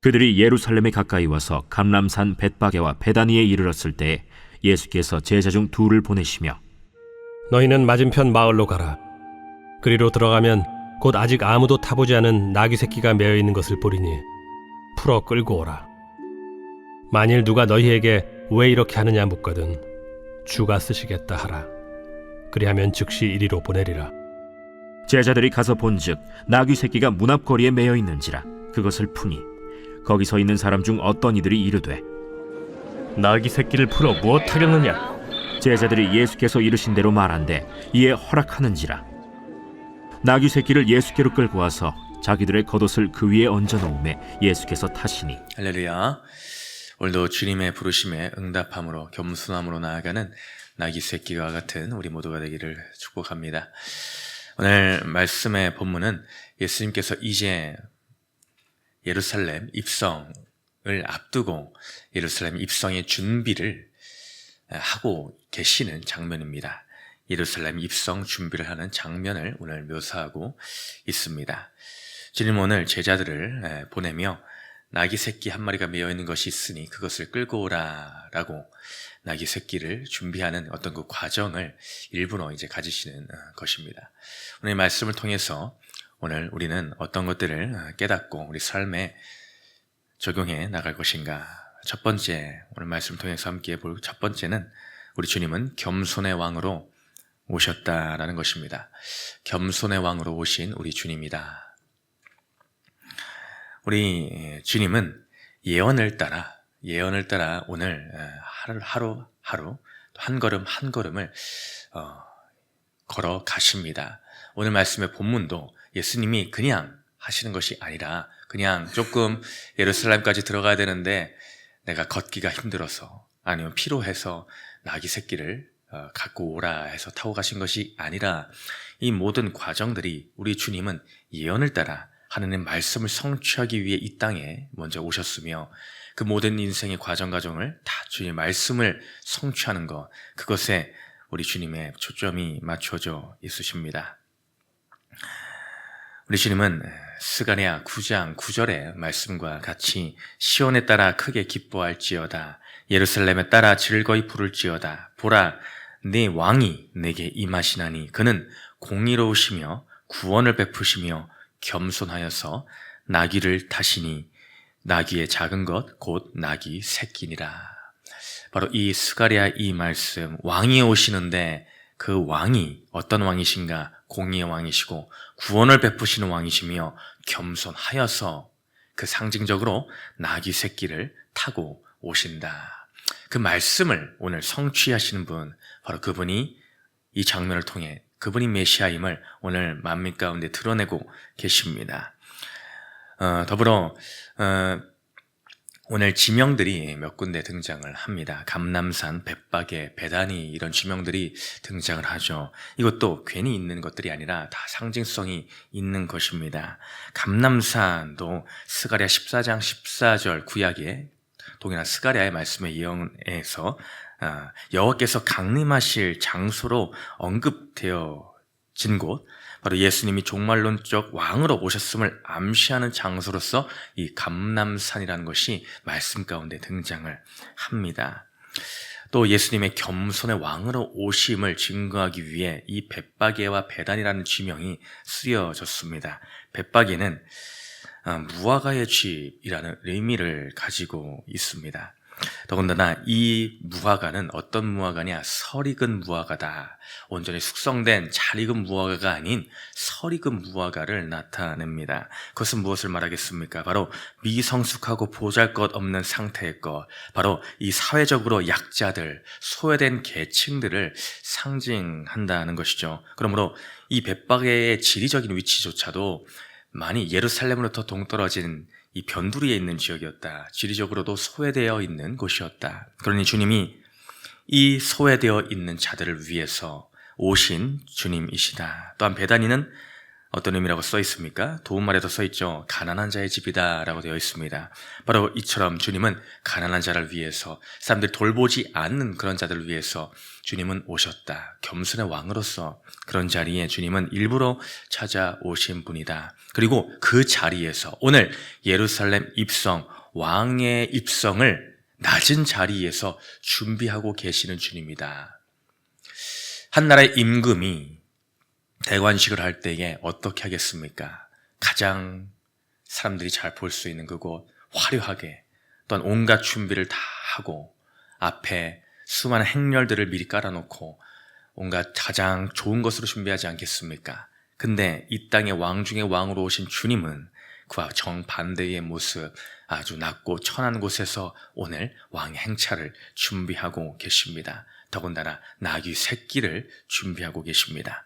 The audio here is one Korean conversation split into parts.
그들이 예루살렘에 가까이 와서 감람산 벳바게와 베다니에 이르렀을 때 예수께서 제자 중 둘을 보내시며 너희는 맞은편 마을로 가라. 그리로 들어가면 곧 아직 아무도 타보지 않은 나귀 새끼가 매어 있는 것을 보리니 풀어 끌고 오라. 만일 누가 너희에게 왜 이렇게 하느냐 묻거든 주가 쓰시겠다 하라. 그리하면 즉시 이리로 보내리라. 제자들이 가서 본즉 나귀 새끼가 문 앞거리에 매어 있는지라 그것을 푸니 거기 서 있는 사람 중 어떤 이들이 이르되 나귀 새끼를 풀어 무엇하겠느냐? 제자들이 예수께서 이르신 대로 말한대 이에 허락하는지라. 나귀 새끼를 예수께로 끌고 와서 자기들의 겉옷을 그 위에 얹어 놓음에 예수께서 타시니 할렐루야. 오늘도 주님의 부르심에 응답함으로 겸손함으로 나아가는 나귀 새끼와 같은 우리 모두가 되기를 축복합니다. 오늘 말씀의 본문은 예수님께서 이제 예루살렘 입성을 앞두고 예루살렘 입성의 준비를 하고 계시는 장면입니다. 예루살렘 입성 준비를 하는 장면을 오늘 묘사하고 있습니다. 주님 오늘 제자들을 보내며 나귀 새끼 한 마리가 매어 있는 것이 있으니 그것을 끌고 오라 라고 나귀 새끼를 준비하는 어떤 그 과정을 일부러 이제 가지시는 것입니다. 오늘 말씀을 통해서 오늘 우리는 어떤 것들을 깨닫고 우리 삶에 적용해 나갈 것인가. 첫 번째, 오늘 말씀을 통해서 함께 볼 첫 번째는 우리 주님은 겸손의 왕으로 오셨다라는 것입니다. 겸손의 왕으로 오신 우리 주님이다. 우리 주님은 예언을 따라 오늘 하루 한 걸음 한 걸음을 걸어 가십니다. 오늘 말씀의 본문도 예수님이 그냥 하시는 것이 아니라 그냥 조금 예루살렘까지 들어가야 되는데 내가 걷기가 힘들어서 아니면 피로해서 나귀 새끼를 갖고 오라 해서 타고 가신 것이 아니라 이 모든 과정들이 우리 주님은 예언을 따라 하나님의 말씀을 성취하기 위해 이 땅에 먼저 오셨으며 그 모든 인생의 과정을 다 주님의 말씀을 성취하는 것, 그것에 우리 주님의 초점이 맞춰져 있으십니다. 우리 주님은 스가랴 9장 9절의 말씀과 같이 시온에 따라 크게 기뻐할지어다 예루살렘에 따라 즐거이 부를지어다 보라 네 왕이 내게 임하시나니 그는 공의로우시며 구원을 베푸시며 겸손하여서 나귀를 타시니 나귀의 작은 것 곧 나귀 새끼니라. 바로 이 스가랴 이 말씀, 왕이 오시는데 그 왕이 어떤 왕이신가? 공의의 왕이시고 구원을 베푸시는 왕이시며 겸손하여서 그 상징적으로 나귀 새끼를 타고 오신다. 그 말씀을 오늘 성취하시는 분, 바로 그분이 이 장면을 통해 그분이 메시아임을 오늘 만민 가운데 드러내고 계십니다. 더불어 오늘 지명들이 몇 군데 등장을 합니다. 감람산, 벳바게, 베다니 이런 지명들이 등장을 하죠. 이것도 괜히 있는 것들이 아니라 다 상징성이 있는 것입니다. 감람산도 스가랴 14장 14절 구약의 동일한 스가랴의 말씀의 예언에서 여호와께서 강림하실 장소로 언급되어진 곳, 바로 예수님이 종말론적 왕으로 오셨음을 암시하는 장소로서 이 감람산이라는 것이 말씀 가운데 등장을 합니다. 또 예수님의 겸손의 왕으로 오심을 증거하기 위해 이 벳바게와 베단이라는 지명이 쓰여졌습니다. 벳바게는 무화과의 집이라는 의미를 가지고 있습니다. 더군다나 이 무화과는 어떤 무화과냐? 설익은 무화과다. 온전히 숙성된 잘 익은 무화과가 아닌 설익은 무화과를 나타냅니다. 그것은 무엇을 말하겠습니까? 바로 미성숙하고 보잘것없는 상태의 것, 바로 이 사회적으로 약자들, 소외된 계층들을 상징한다는 것이죠. 그러므로 이 벳바게의 지리적인 위치조차도 많이 예루살렘으로부터 동떨어진 이 변두리에 있는 지역이었다. 지리적으로도 소외되어 있는 곳이었다. 그러니 주님이 이 소외되어 있는 자들을 위해서 오신 주님이시다. 또한 베다니는 어떤 의미라고 써 있습니까? 도움말에도 써 있죠. 가난한 자의 집이다 라고 되어 있습니다. 바로 이처럼 주님은 가난한 자를 위해서, 사람들이 돌보지 않는 그런 자들을 위해서 주님은 오셨다. 겸손의 왕으로서 그런 자리에 주님은 일부러 찾아오신 분이다. 그리고 그 자리에서 오늘 예루살렘 입성, 왕의 입성을 낮은 자리에서 준비하고 계시는 주님이다. 한 나라의 임금이 대관식을 할 때에 어떻게 하겠습니까? 가장 사람들이 잘 볼 수 있는 그곳, 화려하게, 또한 온갖 준비를 다 하고 앞에 수많은 행렬들을 미리 깔아놓고 온갖 가장 좋은 것으로 준비하지 않겠습니까? 근데 이 땅의 왕 중의 왕으로 오신 주님은 그와 정반대의 모습, 아주 낮고 천한 곳에서 오늘 왕의 행차를 준비하고 계십니다. 더군다나 나귀 새끼를 준비하고 계십니다.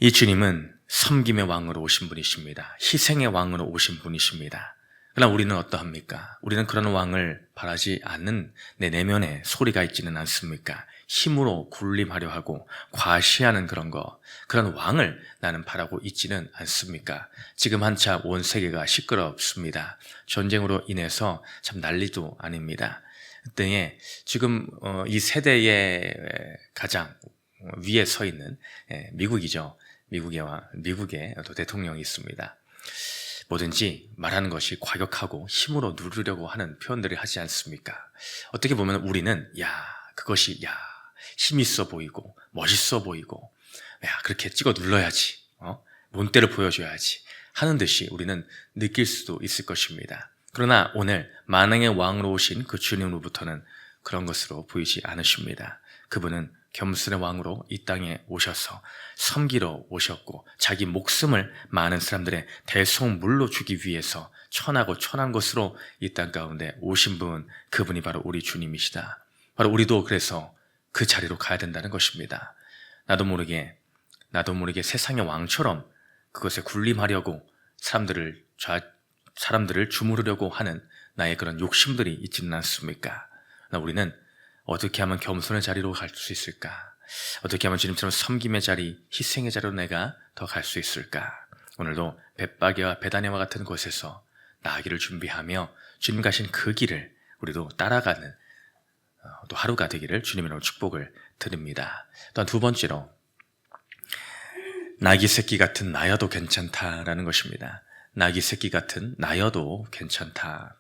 이 주님은 섬김의 왕으로 오신 분이십니다. 희생의 왕으로 오신 분이십니다. 그러나 우리는 어떠합니까? 우리는 그런 왕을 바라지 않는 내 내면에 소리가 있지는 않습니까? 힘으로 군림하려 하고 과시하는 그런 왕을 나는 바라고 있지는 않습니까? 지금 한참 온 세계가 시끄럽습니다. 전쟁으로 인해서 참 난리도 아닙니다. 그때에 지금 이 세대의 가장 위에 서 있는 미국이죠. 미국의 또 대통령이 있습니다. 뭐든지 말하는 것이 과격하고 힘으로 누르려고 하는 표현들을 하지 않습니까? 어떻게 보면 우리는 그것이 힘있어 보이고 멋있어 보이고 그렇게 찍어 눌러야지, 본때를 보여줘야지 하는 듯이 우리는 느낄 수도 있을 것입니다. 그러나 오늘 만왕의 왕으로 오신 그 주님으로부터는 그런 것으로 보이지 않으십니다. 그분은 겸손의 왕으로 이 땅에 오셔서 섬기러 오셨고 자기 목숨을 많은 사람들의 대속물로 주기 위해서 천하고 천한 것으로 이 땅 가운데 오신 분, 그분이 바로 우리 주님이시다. 바로 우리도 그래서 그 자리로 가야 된다는 것입니다. 나도 모르게 세상의 왕처럼 그것에 군림하려고 사람들을 주무르려고 하는 나의 그런 욕심들이 있지는 않습니까? 우리는 어떻게 하면 겸손의 자리로 갈 수 있을까? 어떻게 하면 주님처럼 섬김의 자리, 희생의 자리로 내가 더 갈 수 있을까? 오늘도 벳바게와 베다니아와 같은 곳에서 나아기를 준비하며 주님 가신 그 길을 우리도 따라가는 또 하루가 되기를 주님으로 축복을 드립니다. 또한 두 번째로 나귀 새끼 같은 나여도 괜찮다라는 것입니다. 나귀 새끼 같은 나여도 괜찮다.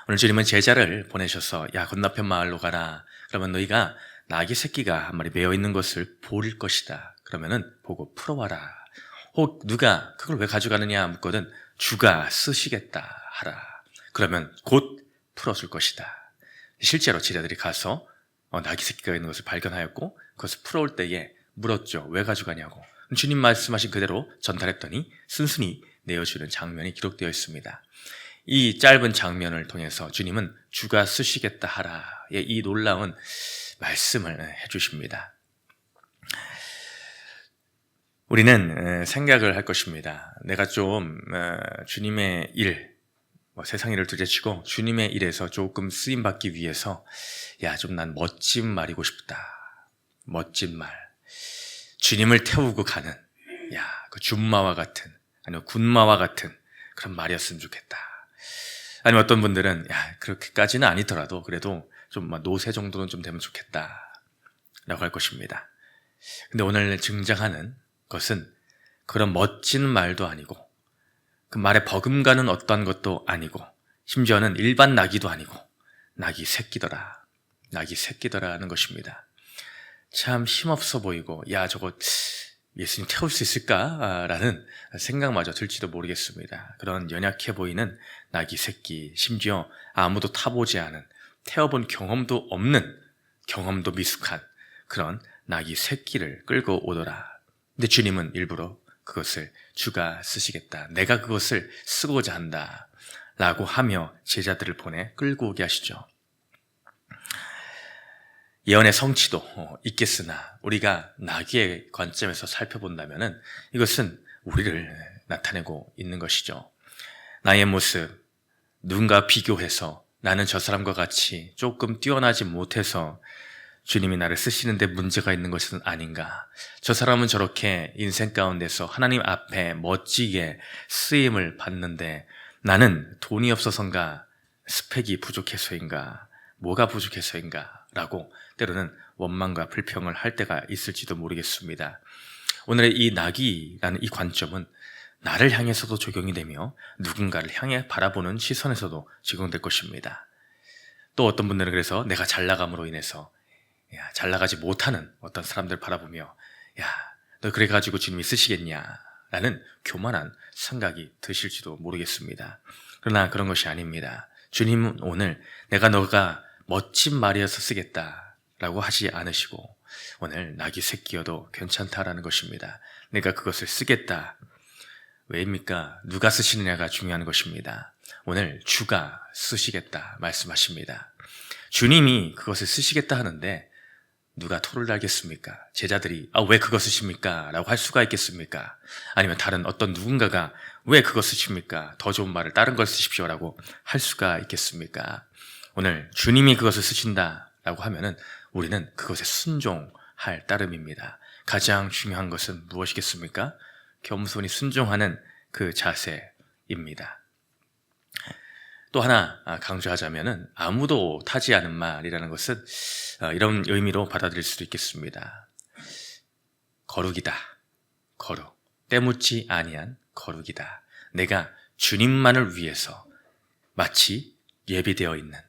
오늘 주님은 제자를 보내셔서 건너편 마을로 가라. 그러면 너희가 나귀 새끼가 한 마리 매어 있는 것을 볼 것이다. 그러면은 보고 풀어와라. 혹 누가 그걸 왜 가져가느냐 묻거든 주가 쓰시겠다 하라. 그러면 곧 풀어줄 것이다. 실제로 제자들이 가서 나귀 새끼가 있는 것을 발견하였고 그것을 풀어올 때에 물었죠. 왜 가져가냐고. 주님 말씀하신 그대로 전달했더니 순순히 내어주는 장면이 기록되어 있습니다. 이 짧은 장면을 통해서 주님은 주가 쓰시겠다 하라의 이 놀라운 말씀을 해주십니다. 우리는 생각을 할 것입니다. 내가 좀 주님의 일, 세상 일을 둘째치고 주님의 일에서 조금 쓰임받기 위해서 좀 난 멋진 말이고 싶다. 멋진 말. 주님을 태우고 가는 그 준마와 같은 아니면 군마와 같은 그런 말이었으면 좋겠다. 아니면 어떤 분들은 그렇게까지는 아니더라도 그래도 좀 노새 정도는 좀 되면 좋겠다 라고 할 것입니다. 근데 오늘 증장하는 것은 그런 멋진 말도 아니고 그 말에 버금가는 어떤 것도 아니고 심지어는 일반 나귀도 아니고 나귀 새끼더라 하는 것입니다. 참 힘없어 보이고 저거 예수님 태울 수 있을까? 라는 생각마저 들지도 모르겠습니다. 그런 연약해 보이는 나귀 새끼, 심지어 아무도 타보지 않은, 태워본 경험도 없는, 경험도 미숙한 그런 나귀 새끼를 끌고 오더라. 근데 주님은 일부러 그것을 주가 쓰시겠다. 내가 그것을 쓰고자 한다. 라고 하며 제자들을 보내 끌고 오게 하시죠. 예언의 성취도 있겠으나 우리가 나귀의 관점에서 살펴본다면 이것은 우리를 나타내고 있는 것이죠. 나의 모습, 누군가 비교해서 나는 저 사람과 같이 조금 뛰어나지 못해서 주님이 나를 쓰시는데 문제가 있는 것은 아닌가? 저 사람은 저렇게 인생 가운데서 하나님 앞에 멋지게 쓰임을 받는데 나는 돈이 없어서인가? 스펙이 부족해서인가? 뭐가 부족해서인가? 라고 때로는 원망과 불평을 할 때가 있을지도 모르겠습니다. 오늘의 이 낙이라는 이 관점은 나를 향해서도 적용이 되며 누군가를 향해 바라보는 시선에서도 적용될 것입니다. 또 어떤 분들은 그래서 내가 잘 나감으로 인해서 잘 나가지 못하는 어떤 사람들 바라보며 너 그래가지고 주님이 쓰시겠냐 라는 교만한 생각이 드실지도 모르겠습니다. 그러나 그런 것이 아닙니다. 주님은 오늘 내가 너가 멋진 말이어서 쓰겠다 라고 하지 않으시고 오늘 낙이 새끼여도 괜찮다라는 것입니다. 내가 그것을 쓰겠다. 왜입니까? 누가 쓰시느냐가 중요한 것입니다. 오늘 주가 쓰시겠다 말씀하십니다. 주님이 그것을 쓰시겠다 하는데 누가 토를 달겠습니까? 제자들이 왜 그거 쓰십니까? 라고 할 수가 있겠습니까? 아니면 다른 어떤 누군가가 왜 그거 쓰십니까? 더 좋은 말을 다른 걸 쓰십시오 라고 할 수가 있겠습니까? 오늘 주님이 그것을 쓰신다 라고 하면은 우리는 그것에 순종할 따름입니다. 가장 중요한 것은 무엇이겠습니까? 겸손히 순종하는 그 자세입니다. 또 하나 강조하자면은 아무도 타지 않은 말이라는 것은 이런 의미로 받아들일 수도 있겠습니다. 거룩이다. 거룩. 때묻지 아니한 거룩이다. 내가 주님만을 위해서 마치 예비되어 있는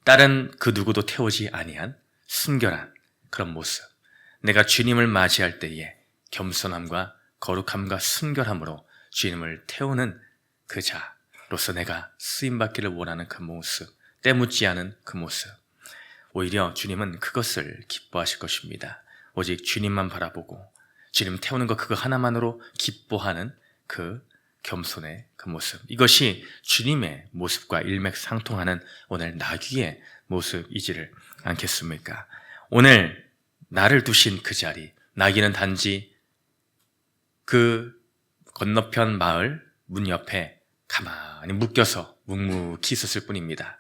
다른 그 누구도 태우지 아니한 순결한 그런 모습. 내가 주님을 맞이할 때에 겸손함과 거룩함과 순결함으로 주님을 태우는 그 자로서 내가 쓰임받기를 원하는 그 모습, 때묻지 않은 그 모습. 오히려 주님은 그것을 기뻐하실 것입니다. 오직 주님만 바라보고 주님 태우는 것 그거 하나만으로 기뻐하는 그 겸손의 그 모습. 이것이 주님의 모습과 일맥상통하는 오늘 나귀의 모습이지를 않겠습니까? 오늘 나를 두신 그 자리, 나귀는 단지 그 건너편 마을 문 옆에 가만히 묶여서 묵묵히 있었을 뿐입니다.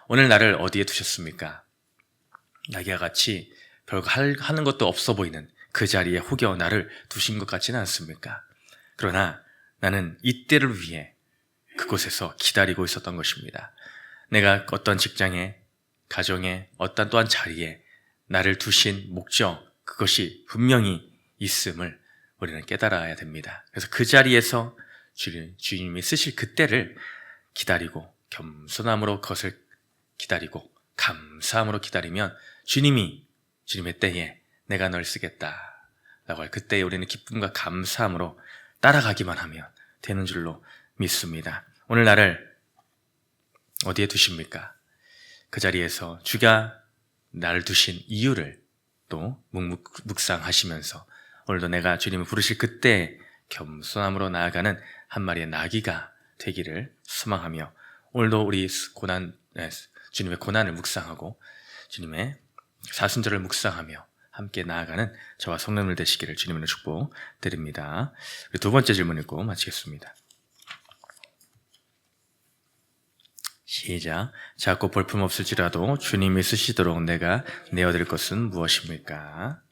오늘 나를 어디에 두셨습니까? 나귀와 같이 별거 하는 것도 없어 보이는 그 자리에 혹여 나를 두신 것 같지는 않습니까? 그러나 나는 이때를 위해 그곳에서 기다리고 있었던 것입니다. 내가 어떤 직장에, 가정에, 어떤 또한 자리에 나를 두신 목적, 그것이 분명히 있음을 우리는 깨달아야 됩니다. 그래서 그 자리에서 주님이 쓰실 그때를 기다리고 겸손함으로 그것을 기다리고 감사함으로 기다리면 주님의 때에 내가 널 쓰겠다 라고 할 그때에 우리는 기쁨과 감사함으로 따라가기만 하면 되는 줄로 믿습니다. 오늘 나를 어디에 두십니까? 그 자리에서 주가 나를 두신 이유를 또 묵상하시면서 오늘도 내가 주님을 부르실 그때 겸손함으로 나아가는 한 마리의 나귀가 되기를 소망하며 오늘도 우리 주님의 고난을 묵상하고 주님의 사순절을 묵상하며 함께 나아가는 저와 성령들 되시기를 주님으로 축복드립니다. 두 번째 질문 읽고 마치겠습니다. 시작. 작고 볼품없을지라도 주님이 쓰시도록 내가 내어드릴 것은 무엇입니까?